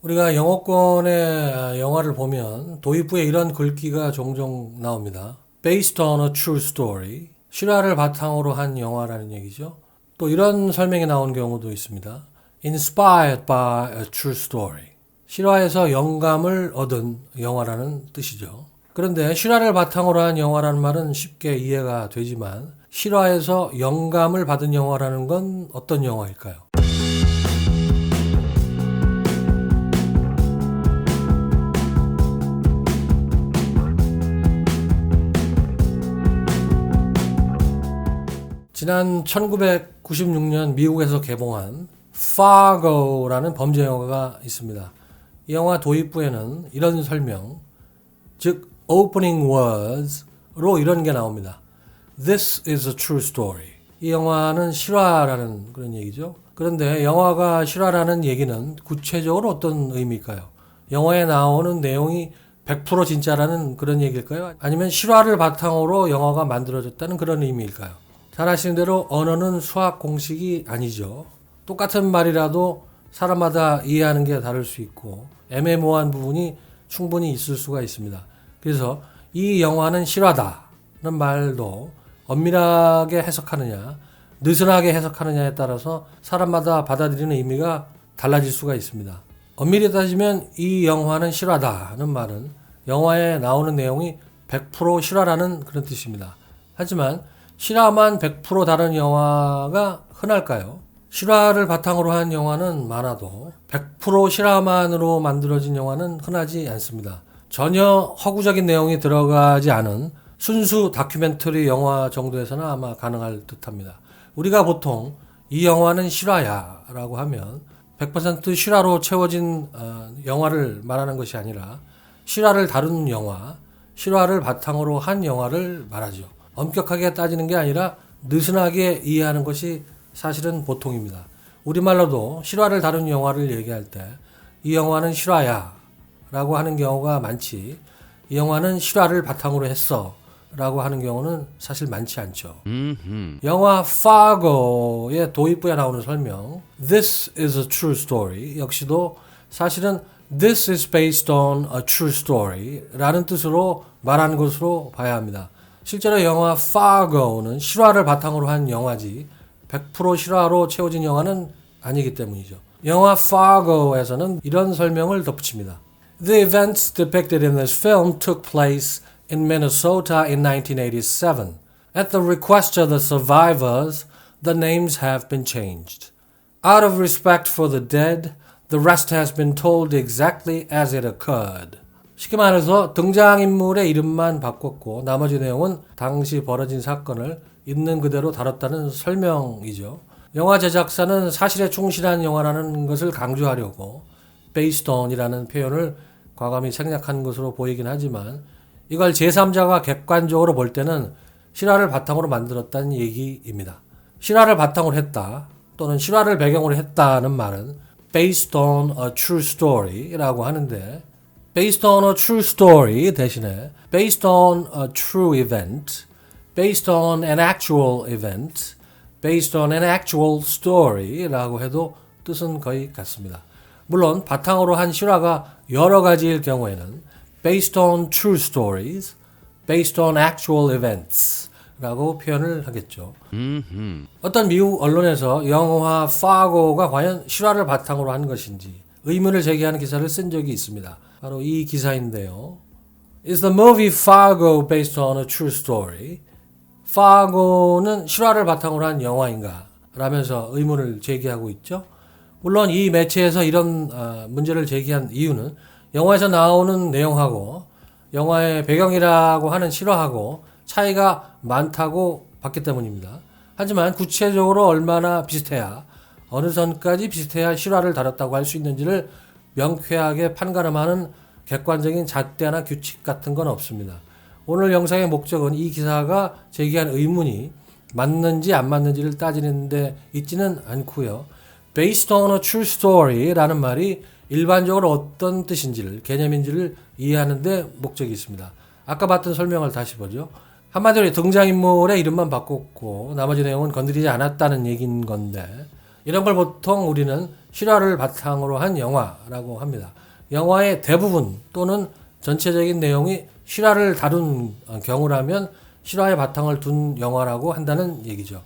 우리가 영어권의 영화를 보면 도입부에 이런 글귀가 종종 나옵니다. Based on a true story. 실화를 바탕으로 한 영화라는 얘기죠. 또 이런 설명이 나온 경우도 있습니다. Inspired by a true story. 실화에서 영감을 얻은 영화라는 뜻이죠. 그런데 실화를 바탕으로 한 영화라는 말은 쉽게 이해가 되지만 실화에서 영감을 받은 영화라는 건 어떤 영화일까요? 지난 1996년 미국에서 개봉한 Fargo라는 범죄 영화가 있습니다. 이 영화 도입부에는 이런 설명, 즉 opening words로 이런 게 나옵니다. This is a true story. 이 영화는 실화라는 그런 얘기죠. 그런데 영화가 실화라는 얘기는 구체적으로 어떤 의미일까요? 영화에 나오는 내용이 100% 진짜라는 그런 얘기일까요? 아니면 실화를 바탕으로 영화가 만들어졌다는 그런 의미일까요? 잘 아시는 대로 언어는 수학 공식이 아니죠. 똑같은 말이라도 사람마다 이해하는 게 다를 수 있고 애매모호한 부분이 충분히 있을 수가 있습니다. 그래서 이 영화는 실화다는 말도 엄밀하게 해석하느냐 느슨하게 해석하느냐에 따라서 사람마다 받아들이는 의미가 달라질 수가 있습니다. 엄밀히 따지면 이 영화는 실화다는 말은 영화에 나오는 내용이 100% 실화라는 그런 뜻입니다. 하지만 실화만 100% 다른 영화가 흔할까요? 실화를 바탕으로 한 영화는 많아도 100% 실화만으로 만들어진 영화는 흔하지 않습니다. 전혀 허구적인 내용이 들어가지 않은 순수 다큐멘터리 영화 정도에서는 아마 가능할 듯합니다. 우리가 보통 이 영화는 실화야 라고 하면 100% 실화로 채워진 영화를 말하는 것이 아니라 실화를 다룬 영화, 실화를 바탕으로 한 영화를 말하죠. 엄격하게 따지는 게 아니라 느슨하게 이해하는 것이 사실은 보통입니다. 우리말로도 실화를 다룬 영화를 얘기할 때 이 영화는 실화야 라고 하는 경우가 많지 이 영화는 실화를 바탕으로 했어 라고 하는 경우는 사실 많지 않죠. 영화 Fargo의 도입부에 나오는 설명 This is a true story 역시도 사실은 This is based on a true story 라는 뜻으로 말하는 것으로 봐야 합니다. 실제로 영화 Fargo는 실화를 바탕으로 한 영화지 100% 실화로 채워진 영화는 아니기 때문이죠. 영화 Fargo에서는 이런 설명을 덧붙입니다. The events depicted in this film took place in Minnesota in 1987. At the request of the survivors, the names have been changed. Out of respect for the dead, the rest has been told exactly as it occurred. 쉽게 말해서 등장인물의 이름만 바꿨고 나머지 내용은 당시 벌어진 사건을 있는 그대로 다뤘다는 설명이죠. 영화 제작사는 사실에 충실한 영화라는 것을 강조하려고 based on이라는 표현을 과감히 생략한 것으로 보이긴 하지만 이걸 제3자가 객관적으로 볼 때는 실화를 바탕으로 만들었다는 얘기입니다. 실화를 바탕으로 했다 또는 실화를 배경으로 했다는 말은 based on a true story라고 하는데 based on a true story 대신에 based on a true event, based on an actual event, based on an actual story라고 해도 뜻은 거의 같습니다. 물론 바탕으로 한 실화가 여러 가지일 경우에는 based on true stories, based on actual events 라고 표현을 하겠죠. 어떤 미국 언론에서 영화 Fargo가 과연 실화를 바탕으로 한 것인지 의문을 제기하는 기사를 쓴 적이 있습니다. 바로 이 기사인데요. Is the movie Fargo based on a true story? Fargo는 실화를 바탕으로 한 영화인가? 라면서 의문을 제기하고 있죠. 물론 이 매체에서 이런 문제를 제기한 이유는 영화에서 나오는 내용하고 영화의 배경이라고 하는 실화하고 차이가 많다고 봤기 때문입니다. 하지만 구체적으로 얼마나 비슷해야 어느 선까지 비슷해야 실화를 다뤘다고 할 수 있는지를 명쾌하게 판가름하는 객관적인 잣대나 규칙 같은 건 없습니다. 오늘 영상의 목적은 이 기사가 제기한 의문이 맞는지 안 맞는지를 따지는 데 있지는 않고요. Based on a true story라는 말이 일반적으로 어떤 뜻인지를 개념인지를 이해하는 데 목적이 있습니다. 아까 봤던 설명을 다시 보죠. 한마디로 등장인물의 이름만 바꿨고 나머지 내용은 건드리지 않았다는 얘기인 건데 이런 걸 보통 우리는 실화를 바탕으로 한 영화라고 합니다. 영화의 대부분 또는 전체적인 내용이 실화를 다룬 경우라면 실화의 바탕을 둔 영화라고 한다는 얘기죠.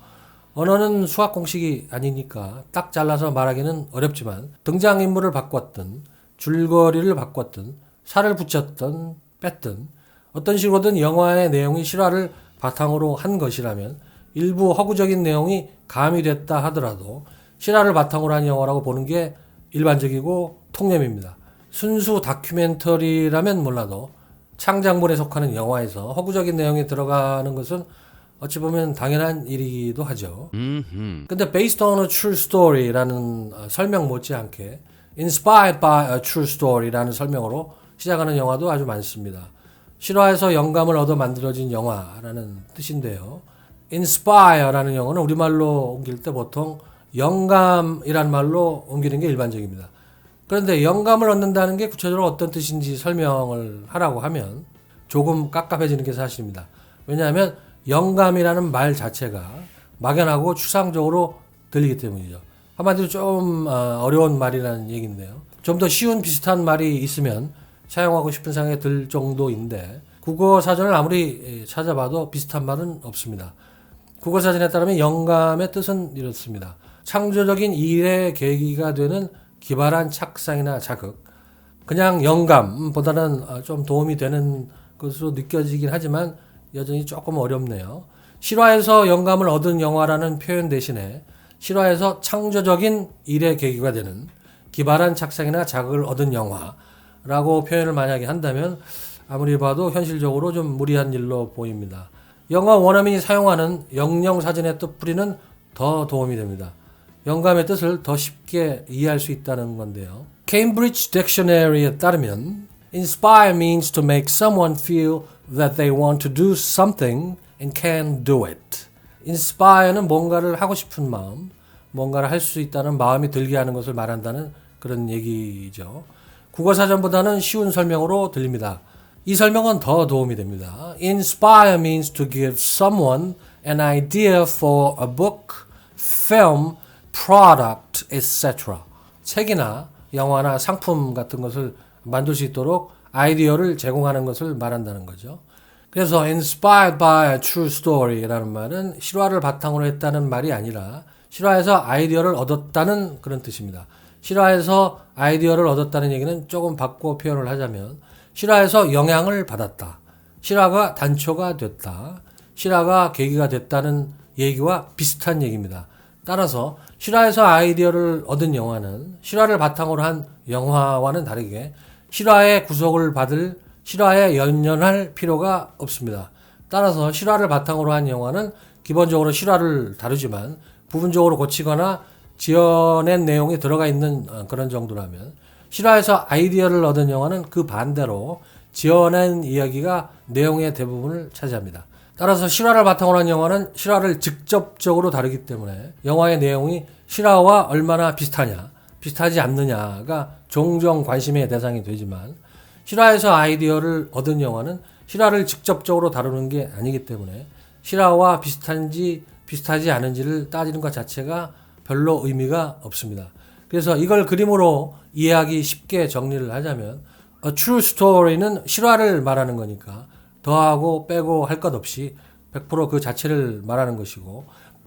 언어는 수학 공식이 아니니까 딱 잘라서 말하기는 어렵지만 등장인물을 바꿨든 줄거리를 바꿨든 살을 붙였든 뺐든 어떤 식으로든 영화의 내용이 실화를 바탕으로 한 것이라면 일부 허구적인 내용이 가미됐다 하더라도 실화를 바탕으로 한 영화라고 보는 게 일반적이고 통념입니다. 순수 다큐멘터리라면 몰라도 창작물에 속하는 영화에서 허구적인 내용이 들어가는 것은 어찌 보면 당연한 일이기도 하죠. 근데 based on a true story라는 설명 못지않게 inspired by a true story라는 설명으로 시작하는 영화도 아주 많습니다. 실화에서 영감을 얻어 만들어진 영화라는 뜻인데요. inspire라는 영어는 우리말로 옮길 때 보통 영감이란 말로 옮기는 게 일반적입니다. 그런데 영감을 얻는다는 게 구체적으로 어떤 뜻인지 설명을 하라고 하면 조금 깝깝해지는 게 사실입니다. 왜냐하면 영감이라는 말 자체가 막연하고 추상적으로 들리기 때문이죠. 한마디로 좀 어려운 말이라는 얘기인데요. 좀 더 쉬운 비슷한 말이 있으면 사용하고 싶은 생각이 들 정도인데 국어 사전을 아무리 찾아봐도 비슷한 말은 없습니다. 국어 사전에 따르면 영감의 뜻은 이렇습니다. 창조적인 일의 계기가 되는 기발한 착상이나 자극. 그냥 영감보다는 좀 도움이 되는 것으로 느껴지긴 하지만 여전히 조금 어렵네요. 실화에서 영감을 얻은 영화라는 표현 대신에 실화에서 창조적인 일의 계기가 되는 기발한 착상이나 자극을 얻은 영화라고 표현을 만약에 한다면 아무리 봐도 현실적으로 좀 무리한 일로 보입니다. 영어 원어민이 사용하는 영영사전의 뜻풀이는 더 도움이 됩니다. 영감의 뜻을 더 쉽게 이해할 수 있다는 건데요. Cambridge Dictionary에 따르면 inspire means to make someone feel that they want to do something and can do it. inspire는 뭔가를 하고 싶은 마음, 뭔가를 할 수 있다는 마음이 들게 하는 것을 말한다는 그런 얘기죠. 국어사전보다는 쉬운 설명으로 들립니다. 이 설명은 더 도움이 됩니다. Inspire means to give someone an idea for a book, film, product, etc. 책이나 영화나 상품 같은 것을 만들 수 있도록 아이디어를 제공하는 것을 말한다는 거죠. 그래서 inspired by a true story라는 말은 실화를 바탕으로 했다는 말이 아니라 실화에서 아이디어를 얻었다는 그런 뜻입니다. 실화에서 아이디어를 얻었다는 얘기는 조금 바꿔 표현을 하자면 실화에서 영향을 받았다. 실화가 단초가 됐다. 실화가 계기가 됐다는 얘기와 비슷한 얘기입니다. 따라서 실화에서 아이디어를 얻은 영화는 실화를 바탕으로 한 영화와는 다르게 실화의 구속을 받을 실화에 연연할 필요가 없습니다. 따라서 실화를 바탕으로 한 영화는 기본적으로 실화를 다루지만 부분적으로 고치거나 지어낸 내용이 들어가 있는 그런 정도라면 실화에서 아이디어를 얻은 영화는 그 반대로 지어낸 이야기가 내용의 대부분을 차지합니다. 따라서 실화를 바탕으로 한 영화는 실화를 직접적으로 다루기 때문에 영화의 내용이 실화와 얼마나 비슷하냐, 비슷하지 않느냐가 종종 관심의 대상이 되지만 실화에서 아이디어를 얻은 영화는 실화를 직접적으로 다루는 게 아니기 때문에 실화와 비슷한지 비슷하지 않은지를 따지는 것 자체가 별로 의미가 없습니다. 그래서 이걸 그림으로 이해하기 쉽게 정리를 하자면 A true story는 실화를 말하는 거니까 더하고 빼고 할 것 없이 100% 그 자체를 말하는 것이고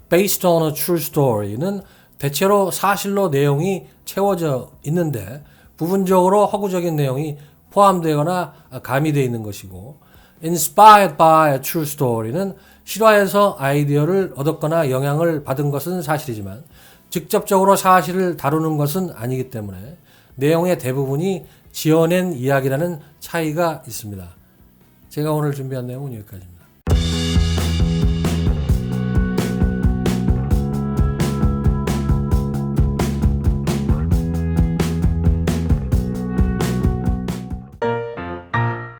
Based on a true story는 대체로 사실로 내용이 채워져 있는데 부분적으로 허구적인 내용이 포함되거나 가미되어 있는 것이고 Inspired by a true story는 실화에서 아이디어를 얻었거나 영향을 받은 것은 사실이지만 직접적으로 사실을 다루는 것은 아니기 때문에 내용의 대부분이 지어낸 이야기라는 차이가 있습니다. 제가 오늘 준비한 내용은 여기까지입니다.